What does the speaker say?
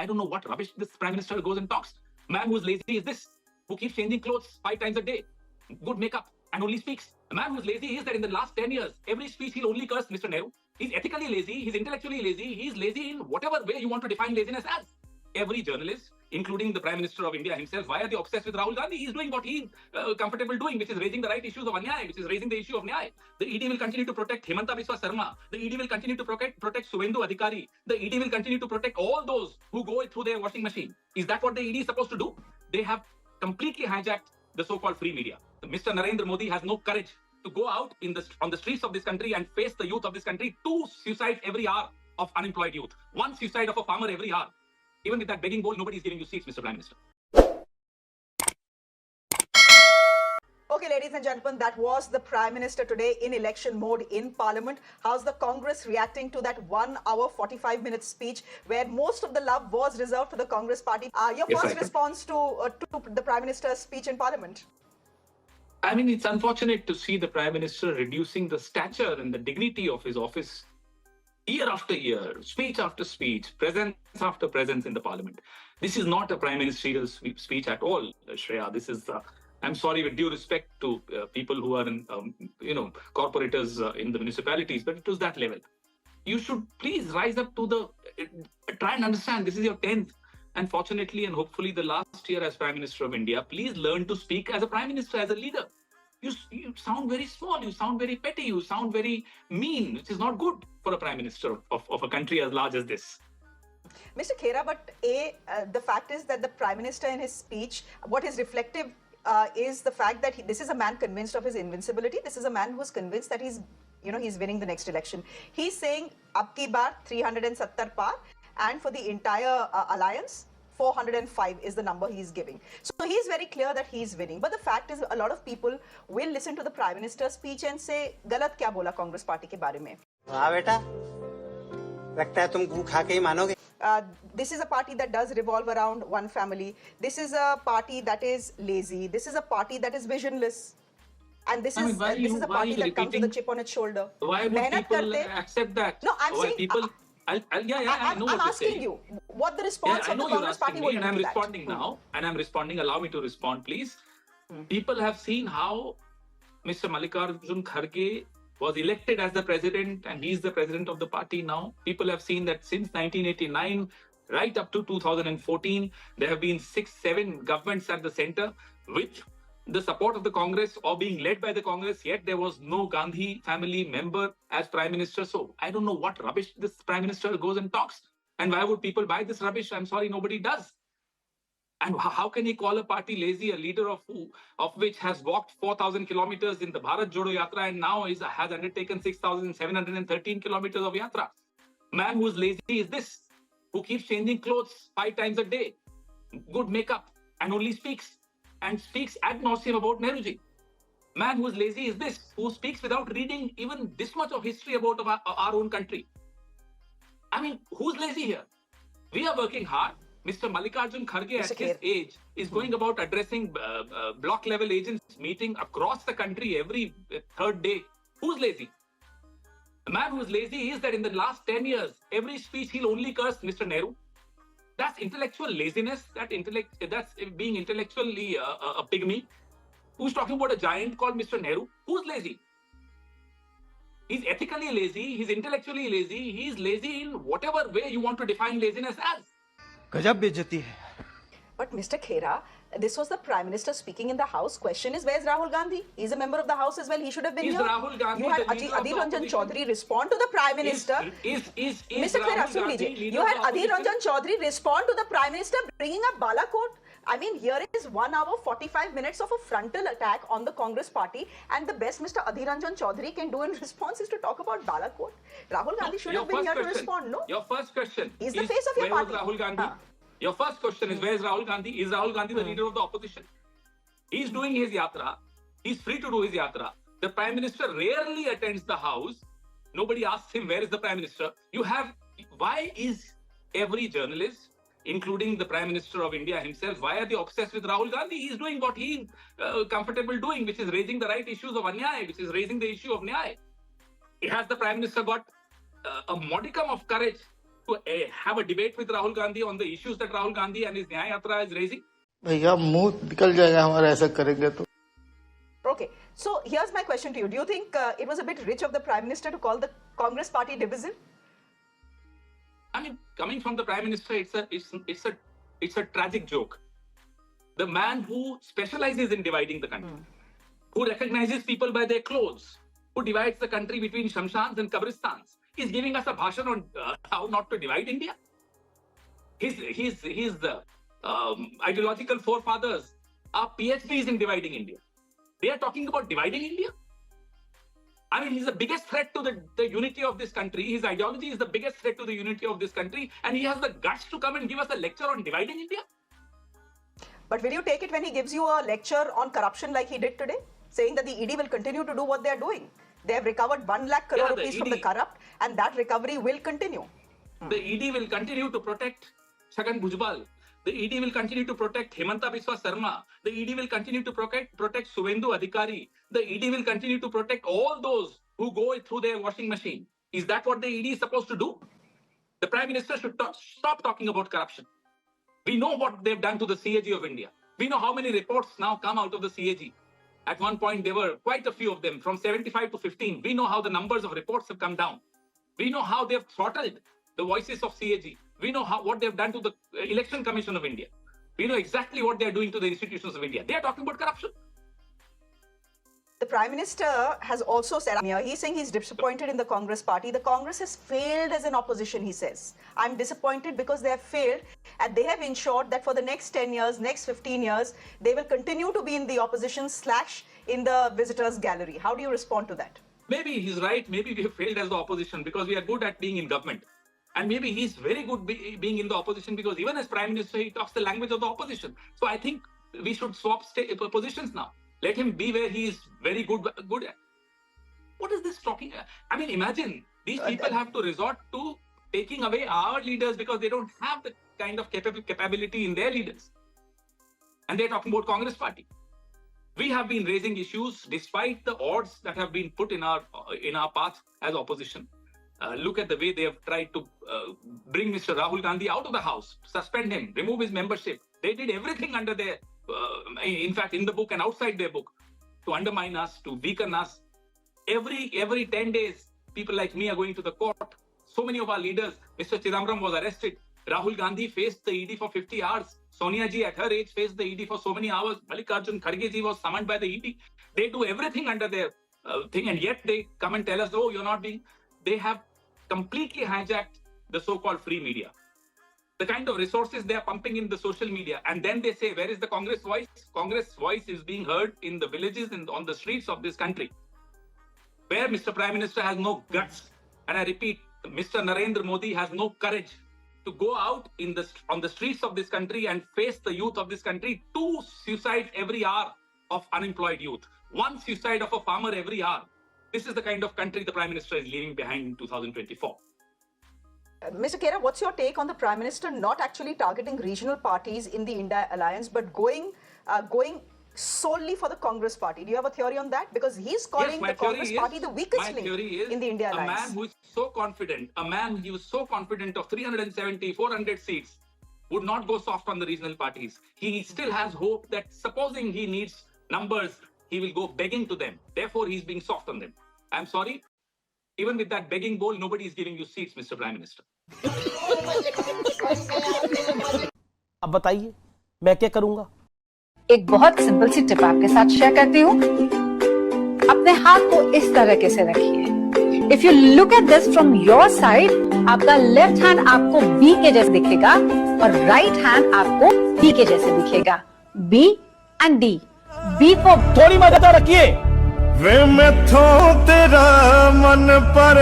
don't know what rubbish this Prime Minister goes and talks. Man who's lazy is this, who keeps changing clothes 5 times a day, good makeup, and only speaks. A man who's lazy is that in the last 10 years, every speech he'll only curse Mr. Nehru. He's ethically lazy, he's intellectually lazy, he's lazy in whatever way you want to define laziness as. Every journalist, including the Prime Minister of India himself, why are they obsessed with Rahul Gandhi? He's doing what he's comfortable doing, which is raising the right issues of Anyay, which is raising the issue of Nyay. The ED will continue to protect Himanta Biswa Sarma. The ED will continue to protect Suvendu Adhikari. The ED will continue to protect all those who go through their washing machine. Is that what the ED is supposed to do? They have completely hijacked the so-called free media. Mr. Narendra Modi has no courage to go out on the streets of this country and face the youth of this country. 2 suicides every hour of unemployed youth. 1 suicide of a farmer every hour. Even with that begging bowl, nobody is giving you seats, Mr. Prime Minister. Okay, ladies and gentlemen, that was the Prime Minister today in election mode in Parliament. How's the Congress reacting to that 1 hour, 45-minute speech where most of the love was reserved for the Congress party? Your first response to the Prime Minister's speech in Parliament? I mean, it's unfortunate to see the Prime Minister reducing the stature and the dignity of his office year after year, speech after speech, presence after presence in the Parliament. This is not a Prime Ministerial speech at all, Shreya. This is, I'm sorry, with due respect to people who are in, corporators in the municipalities, but it was that level. You should please rise up to the, try and understand, this is your 10th. And fortunately and hopefully the last year as Prime Minister of India, please learn to speak as a Prime Minister, as a leader. You sound very small, you sound very petty, you sound very mean, which is not good for a Prime Minister of a country as large as this. Mr. Khera, but the fact is that the Prime Minister in his speech, what is reflective is the fact that this is a man convinced of his invincibility. This is a man who's convinced that he's winning the next election. He's saying, ab ki baar 370 par, and for the entire alliance, 405 is the number he's giving. So he's very clear that he's winning. But the fact is, a lot of people will listen to the Prime Minister's speech and say, "Galat kya bola Congress party ke bare mein?" हाँ बेटा, लगता है तुम गू खा के ही मानोगे. This is a party that does revolve around one family. This is a party that is lazy. This is a party that is visionless. And this is a party that comes with a chip on its shoulder. Why would people accept that? No, I'm saying... People... I know I'm asking you what the response of the Congress party will be. And I'm responding now, and I'm responding. Allow me to respond, please. People have seen how Mr. Mallikarjun Kharge was elected as the president, and he's the president of the party now. People have seen that since 1989, right up to 2014, there have been 6-7 governments at the center with the support of the Congress or being led by the Congress, yet there was no Gandhi family member as Prime Minister. So I don't know what rubbish this Prime Minister goes and talks. And why would people buy this rubbish? I'm sorry, nobody does. And how can he call a party lazy, a leader of which has walked 4,000 kilometers in the Bharat Jodo Yatra and now has undertaken 6,713 kilometers of Yatra? Man who's lazy is this, who keeps changing clothes 5 times a day, good makeup, and only speaks ad nauseum about Nehruji. Man who's lazy is this, who speaks without reading even this much of history about our own country. I mean, who's lazy here? We are working hard. Mr. Mallikarjun Kharge at his age is going about addressing block level agents meeting across the country every 3rd day. Who's lazy? The man who's lazy is that in the last 10 years, every speech he'll only curse Mr. Nehru. That's intellectual laziness. That's being intellectually a pygmy. Who's talking about a giant called Mr. Nehru? Who's lazy? He's ethically lazy. He's intellectually lazy. He's lazy in whatever way you want to define laziness as. गजब बेइज्जती है. But Mr. Khera, this was the Prime Minister speaking in the House. Question is, where's Rahul Gandhi? He's a member of the House as well. He should have been here. Rahul Gandhi, you had Adhir Ranjan Chaudhary respond to the Prime Minister. Mr. Khera, सुन लीजिए. You had Adhir Ranjan Chaudhary respond to the Prime Minister bringing up Balakot. I mean, here is 1 hour, 45 minutes of a frontal attack on the Congress party, and the best Mr. Adhir Ranjan Chaudhary can do in response is to talk about Balakot. Rahul Gandhi should have been here to respond, no? Your first question is the face of your party. Rahul Gandhi? Your first question is, where is Rahul Gandhi? Is Rahul Gandhi the leader of the opposition? He's doing his yatra. He's free to do his yatra. The Prime Minister rarely attends the House. Nobody asks him, where is the Prime Minister? Why is every journalist, including the Prime Minister of India himself, why are they obsessed with Rahul Gandhi? He's doing what he's comfortable doing, which is raising the right issues of Anyay, which is raising the issue of Nyay. Has the Prime Minister got a modicum of courage to have a debate with Rahul Gandhi on the issues that Rahul Gandhi and his Nyaya Yatra is raising? भैया मुंह निकल जाएगा हमारा ऐसा करेंगे तो. Okay, so here's my question to you. Do you think it was a bit rich of the Prime Minister to call the Congress party divisive? I mean, coming from the Prime Minister, it's a tragic joke. The man who specializes in dividing the country, who recognizes people by their clothes, who divides the country between Shamshans and Kabristans, is giving us a bhashan on how not to divide India. His ideological forefathers are PhDs in dividing India. They are talking about dividing India. I mean, he's the biggest threat to the unity of this country. His ideology is the biggest threat to the unity of this country. And he has the guts to come and give us a lecture on dividing India. But will you take it when he gives you a lecture on corruption like he did today? Saying that the ED will continue to do what they are doing. They have recovered 1 lakh crore rupees from the corrupt, and that recovery will continue. The ED will continue to protect Chhagan Bhujbal. The ED will continue to protect Hemanta Biswa Sarma. The ED will continue to protect Suvendu Adhikari. The ED will continue to protect all those who go through their washing machine. Is that what the ED is supposed to do? The Prime Minister should stop talking about corruption. We know what they've done to the CAG of India. We know how many reports now come out of the CAG. At one point, there were quite a few of them, from 75 to 15. We know how the numbers of reports have come down. We know how they've throttled the voices of CAG. We know what they've done to the Election Commission of India. We know exactly what they're doing to the institutions of India. They are talking about corruption. The Prime Minister has also said, he's saying he's disappointed in the Congress party. The Congress has failed as an opposition, he says. I'm disappointed because they have failed and they have ensured that for the next 10 years, next 15 years, they will continue to be in the opposition / in the visitors gallery. How do you respond to that? Maybe he's right. Maybe we have failed as the opposition because we are good at being in government. And maybe he's very good being in the opposition because even as Prime Minister, he talks the language of the opposition. So I think we should swap positions now. Let him be where he is very good at. What is this talking? I mean, imagine these people have to resort to taking away our leaders because they don't have the kind of capability in their leaders. And they're talking about Congress party. We have been raising issues despite the odds that have been put in our path as opposition. Look at the way they have tried to bring Mr. Rahul Gandhi out of the house, suspend him, remove his membership. They did everything under their, in fact, in the book and outside their book, to undermine us, to weaken us. Every 10 days, people like me are going to the court. So many of our leaders, Mr. Chidambaram was arrested. Rahul Gandhi faced the ED for 50 hours. Sonia ji at her age faced the ED for so many hours. Mallikarjun Kharge ji was summoned by the ED. They do everything under their thing, and yet they come and tell us, oh, you're not being... They have completely hijacked the so-called free media. The kind of resources they are pumping in the social media. And then they say, where is the Congress voice? Congress voice is being heard in the villages and on the streets of this country, where Mr. Prime Minister has no guts. And I repeat, Mr. Narendra Modi has no courage to go out on the streets of this country and face the youth of this country. 2 suicides every hour of unemployed youth. 1 suicide of a farmer every hour. This is the kind of country the Prime Minister is leaving behind in 2024. Mr. Khera, what's your take on the Prime Minister not actually targeting regional parties in the India alliance, but going solely for the Congress party? Do you have a theory on that? Because he's calling the Congress party the weakest link in the India alliance. A man who is so confident, he was so confident of 370, 400 seats, would not go soft on the regional parties. He still has hope that supposing he needs numbers, he will go begging to them. Therefore, he's being soft on them. I'm sorry. Even with that begging bowl, nobody is giving you seats, Mr. Prime Minister. अब बताइए मैं क्या करूंगा? एक बहुत simple सी tip आपके साथ share करती हूँ. अपने हाथ को इस तरह से रखिए. If you look at this from your side, आपका लेफ्ट हैंड आपको बी के जैसे दिखेगा और राइट हैंड आपको डी के जैसे दिखेगा. B and D. B for थोड़ी मदद रखिए. वे मैं तेरा मन पर